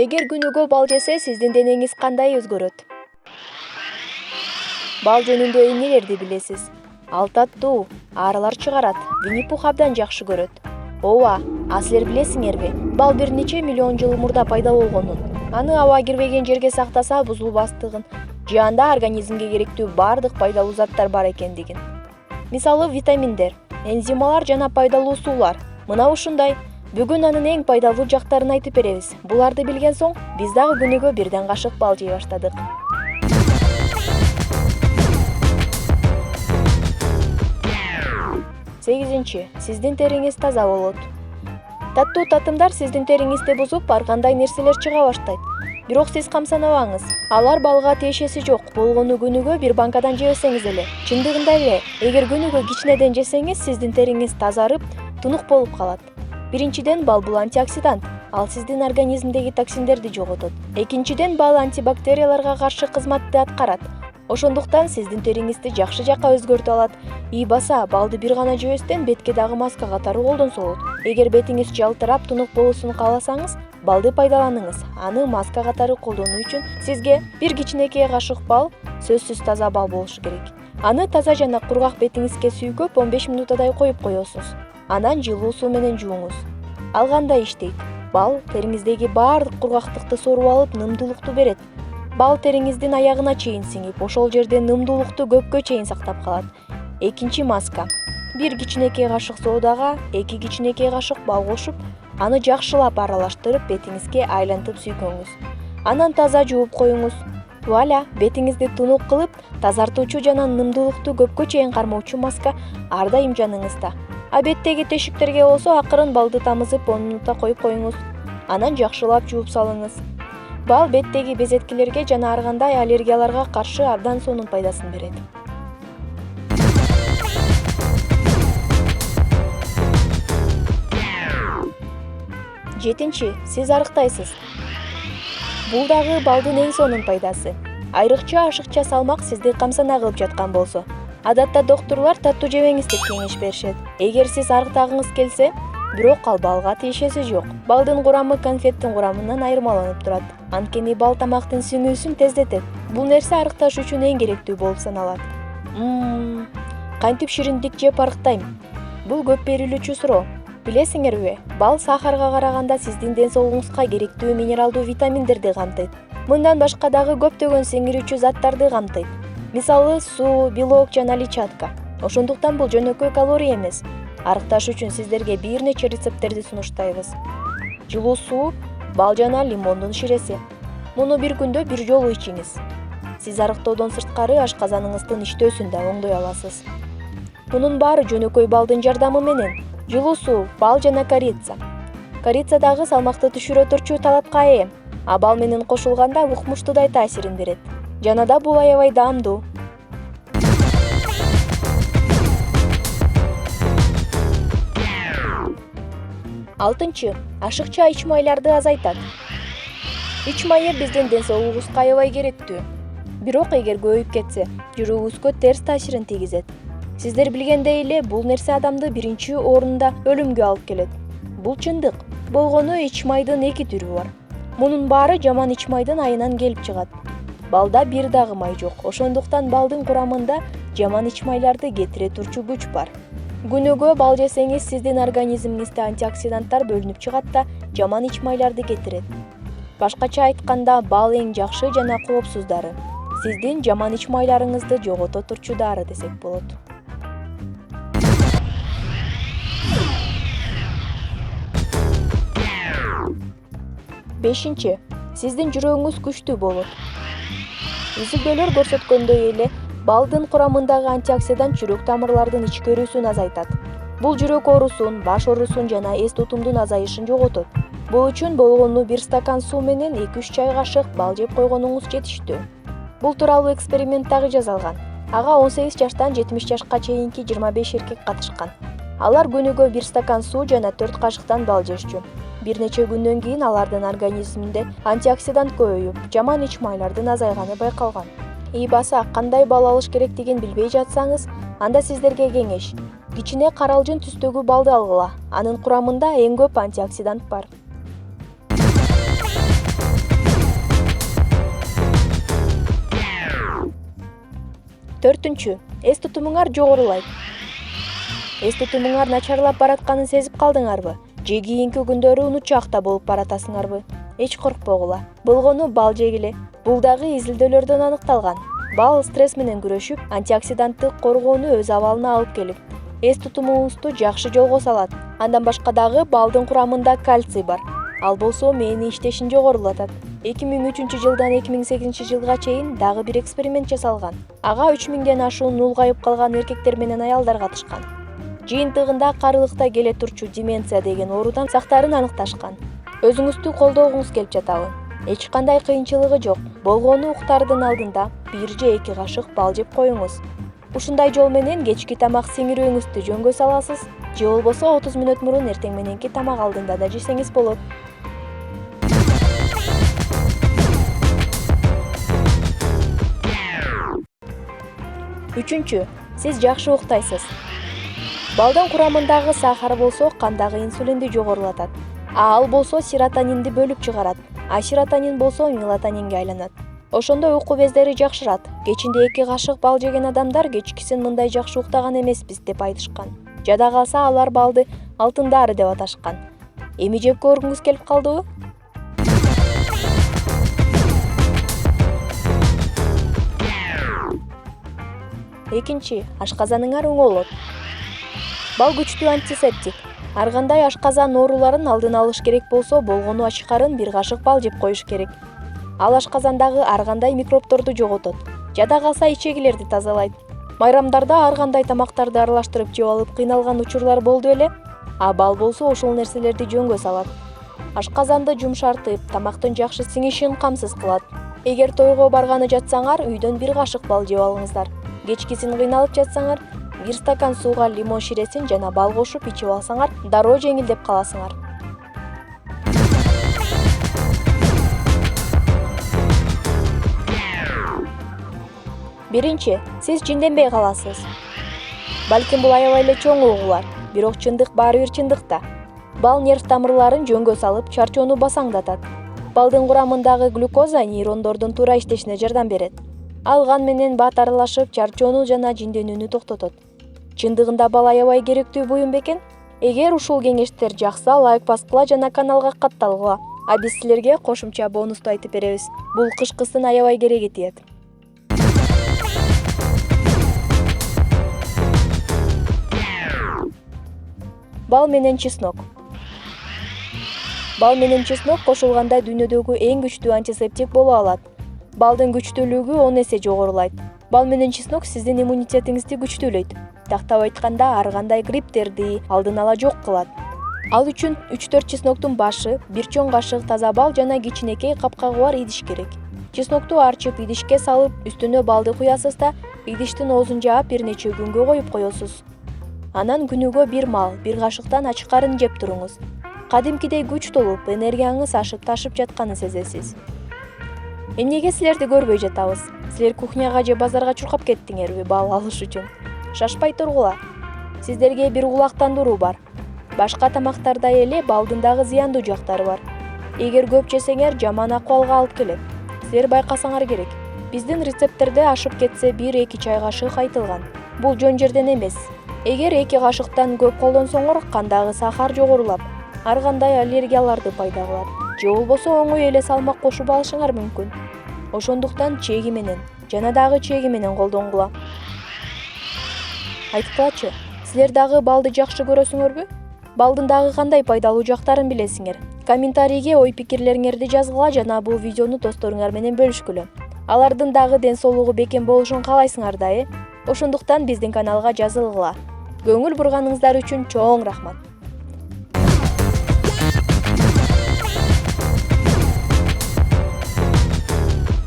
Эгер күнүгө бал жесе, сиздин денеңиз кандай өзгөрөт? Бал жөнүндө эмнелерди билесиз? Ал таттуу, аарылар чыгарат, Винни-Пух абдан жакшы көрөт. Ооба, а силер билесиңерби, бал бир нече миллион жыл мурда пайда болгонун. Аны аба кирбеген жерге сактаса бузулбастыгын, же анда организмге керектүү баардык пайдалуу заттар бар экендигин. Мисалы витаминдер, энзималар жана пайдалуу суулар. Мына ушундай. Бүгүн анын эң пайдалуу жактарын айтып беребиз. Буларды билген соң, биз дагы күнүгө бирден кашык бал жей баштадык. 8. Сиздин териңиз таза болот. Таттуу татымдар сиздин териңизди бузуп, ар кандай нерселер чыга баштайт. Бирок сиз камсанабаңыз. Алар балга тиешеси жок. Болгону күнүгө бир банкадан жебесеңиз эле. Чындыгында эле, эгер күнүгө кичинеден жесеңиз, сиздин териңиз тазарып, тунук болуп калат. Биринчиден, бал бул антиоксидант. Ал сиздин организмдеги токсиндерди жоготот. Экинчиден, бал антибактерияларга каршы кызматты аткарат. Ошондуктан сиздин териңизди жакшы жакка өзгөртө алат. Баса, балды бир гана жебестен бетке дагы маска катары колдонсо болот. Эгер бетиңиз жалтырап, тунук болуусун кааласаңыз, балды пайдаланыңыз. Аны маска катары колдонуу үчүн сизге бир кичинекей кашык бал, сөзсүз таза бал болушу керек. Аны таза жана кургак бетиңизге сүйкөп 15 минутадай коюп коесуз. Анан жылуу суу менен жууңуз. Ал кандай иштейт? Бал териңиздеги баардык кургактыкты соруп алып, нымдуулукту берет. Бал териңиздин аягына чейин сиңип, ошол жерде нымдуулукту көпкө чейин сактап калат. Экинчи маска. Бир кичинекей кашык соодага 2 кичинекей кашык бал кошуп, аны жакшылап аралаштырып, бетиңизге айлантып сүйкөңүз. Анан таза жууп коюңуз. Вуаля, бетиңизди тунук кылып, тазартуучу жана нымдуулукту көпкө чейин кармоочу маска ар дайым жаныңызда. А беттеги тешиктерге болсо акырын балды тамызып 10 минутта коюп коюңуз. Анан жакшылап жууп салыңыз. Бал беттеги безеткилерге жана ар кандай аллергияларга каршы абдан сонун пайдасын берет. 7. Сиз арыктайсыз. Бул дагы балдын эң сонун пайдасы. Айрыкча ашыкча салмак сизди камсана кылып жаткан болсо, адатта доктурлар таттуу жебеңиз деп кеңеш беришет. Эгер сиз арыктагыңыз келсе, бирок ал балга тиешеси жок. Балдын курамы конфеттин курамынан айырмаланып турат. Анткени бал тамактын сиңүүсүн тездетет. Бул нерсе арыкташ үчүн эң керектүү болуп саналат. Кантип шириндик жеп арыктайм? Бул көп берилүүчү суроо. Билесиңерби, бал сахарга караганда сиздин ден соолугуңузга керектүү минералдуу витаминдерди камтыйт. Мындан башка дагы көптөгөн сиңирүүчү заттарды камтыйт. Мисалы, суу, белок жана клетчатка. Ошондуктан бул жөнөкөй калория эмес. Арыкташ үчүн сиздерге бир нече рецепттерди сунуштайбыз. Жылуу суу, бал жана лимондун ширеси. Муну бир күндө бир жолу ичиңиз. Сиз арыктоодон сырткары ашказаныңыздын иштөөсүн да оңдой аласыз. Мунун баары жөнөкөй балдын жардамы менен. Жылуу суу, бал жана корица. Корица дагы салмакты түшүрө турчу талапка ээ. А бал менен кошулганда укмуштуудай таасирин берет. Жана да бул аябай даамдуу. 6. Ашыкча ич майларды азайтат. Ич майы биздин ден соолугубузга аябай керектүү. Бирок эгер көбөйүп кетсе, жүрөгүбүзгө терс таасирин тийгизет. Сиздер билгендей эле, бул нерсе адамды биринчи орунда өлүмгө алып келет. Бул чындык. Болгону ич майдын 2 түрү бар. Мунун баары жаман ич майдын айынан келип чыгат. Балда бир дагы май жок. Ошондуктан балдын курамында жаман ич майларды кетире турчу күч бар. Күнүгө бал жесеңиз, сиздин организмиңизде антиоксиданттар бөлүнүп чыгат да жаман ич майларды кетирет. Башкача айтканда, бал эң жакшы жана коопсуз дары. Сиздин жаман ич майларыңызды жогото турчу дары десек болот. 5. Сиздин жүрөгүңүз күчтүү болот. Изилдөөлөр көрсөткөндөй эле, балдын курамындагы антиоксидант жүрөк тамырлардын ичкөрүүсүн азайтат. Бул жүрөк оорусун, баш оорусун жана эс тутумдун азайышын жоготот. Бул үчүн болгону 1 стакан суу менен 2-3 чай кашык бал жеп койгонуңуз жетиштүү. Бул тууралуу эксперимент дагы жасалган. Ага 18 жаштан 70 жашка чейинки 25 эркек катышкан. Алар күнүгө 1 стакан суу жана 4 кашыктан бал жешчү. Бир нече күндөн кийин алардын организминде антиоксидант көбөйүп, жаман ич майлардын азайганы байкалган. Баса, кандай бал алыш керектигин билбей жатсаңыз, анда сиздерге кеңеш. Кичине каралжын түстөгү балды алгыла. Анын курамында эң көп антиоксидант бар. 4. Эс тутумуңар жогорулайт. Эс тутумуңар начарлап баратканын сезип калдыңарбы? Же кийинки күндөрү унутчаакта болуп баратасыңарбы? Эч коркпогула. Болгону бал жегиле. Бул дагы изилдөөлөрдөн аныкталган. Бал стресс менен күрөшүп, антиоксиданттык коргоону өз абалына алып келип, эс тутумуңузду жакшы жолго салат. Андан башка дагы балдын курамында кальций бар. Ал болсо мээни иштешин жогорулатат. 2003 жылдан 2008 жылга чейин дагы бир эксперимент жасалган. Ага 3000ден ашуун улгайып калган эркектер менен аялдар катышкан. Жыйынтыгында карылыкта келе турчу деменция деген оорудан сактарын аныкташкан. Өзүңүздү колдогуңуз келип жатабы? Эч кандай кыйынчылыгы жок. Болгону уктардын алдында 1 же 2 кашык бал жеп коюңуз. Ушундай жол менен кечки тамак сиңирүүңүздү жөнгө саласыз, же болбосо 30 мүнөт мурун эртең мененки тамак алдында да жесеңиз болот. 3. Сиз жакшы уктайсыз. Балдын курамындагы сахар болсо кандагы инсулинди жогорулатат. Ал болсо серотонинди бөлүп чыгарат. А серотонин болсо мелатонинге айланат. Ошондо уйку бездери жакшырат. Кечинде 2 кашык бал жеген адамдар кечкисин мындай жакшы уктаган эмеспиз деп айтышкан. Жада калса алар балды алтын дары деп аташкан. Эми жеп көргүңүз келип калдыбы? Экинчи, ашказаныңар оңолот. Бал күчтүү антисептик. Ар кандай ашказан ооруларын алдын алыш керек болсо, болгону ачкарын 1 кашык бал жеп коюш керек. Ал ашказандагы ар кандай микробторду жоготот. Жада калса ичегилерди тазалайт. Майрамдарда ар кандай тамактарды аралаштырып жеп алып кыйналган учурлар болду эле. А бал болсо ошол нерселерди жөнгө салат. Ашказанды жумшартып, тамактын жакшы сиңишин камсыз кылат. Эгер тойго барганы жатсаңар, үйдөн 1 кашык бал жеп алыңыздар. Кечкисин кыйналып жатсаңар, 1 стакан сууга лимон ширесин жана бал кошуп ичип алсаңар, дароо жеңилдеп каласыңар. Биринчи, сиз жинденбей каласыз. Балким бул аябай эле чоң угулар, бирок чындык баары бир чындыкта. Бал нерв тамырларын жөнгө салып, чарчоону басаңдатат. Балдын курамындагы глюкоза нейрондордун туура иштешине жардам берет. Ал кан менен бат аралашып, чарчоону жана жинденүүнү токтотот. Чындыгында бал аябай керектүү буюм бекен? Эгер ушул кеңештер жакса, лайк баскыла жана каналга катталгыла. А биз силерге кошумча бонусту айтып беребиз. Бул кышкысын аябай кереги тиет. Бал менен чеснок. Бал менен чеснок кошулганда дүйнөдөгү эң күчтүү антисептик боло алат. Балдын күчтүүлүгү 10 эсе жогорулайт. Бал менен чеснок сиздин иммунитетиңизди күчтүүлөйт. Тактап айтканда, ар кандай грипптерди алдын ала жок кылат. Ал үчүн 3-4 чесноктун башы, 1 чоң кашык таза бал жана кичинекей капкагы бар идиш керек. Чеснокту арчып, идишке салып, үстүнө балды куясыз да, идиштин оозун жаап бир нече күнгө коюп коесуз. Анан күнүгө 1 мал, 1 кашыктан ачкарын жеп туруңуз. Кадимкидей күч толуп, энергияңыз ашып-ташып жатканын сезесиз. Эмнеге силерди көрбөй жатабыз? Силер кухняга же базарга чуркап кеттиңерби бал алыш үчүн? Шашпай тургула. Сиздерге бир улактандыруу бар. Башка тамактардай эле балдын дагы зыяндуу жактары бар. Эгер көп жесеңер, жаман акыбалга алып келет. Силер байкасаңар керек. Биздин рецепттерде ашып кетсе 1-2 чай кашык айтылган. Бул жөн жерден эмес. Эгер 2 кашыктан көп колдонсоңор, кандагы сахар жогорулап, ар кандай аллергияларды пайда кылат. Же болбосо оңой эле салмак кошуп алышыңар мүмкүн. Ошондуктан чеги менен жана дагы чеги менен колдонгула. Айткылачы, силер дагы балды жакшы көрөсүңөрбү? Балдын дагы кандай пайдалуу жактарын билесиңер? Комментарийге ой-пикирлериңерди жазгыла жана бул видеону досторуңар менен бөлүшкүлө. Алардын дагы ден соолугу бекем болушун каалайсыңар да, Ошондуктан биздин каналга жазылгыла. Көңүл бурганыңыздар үчүн чоң рахмат.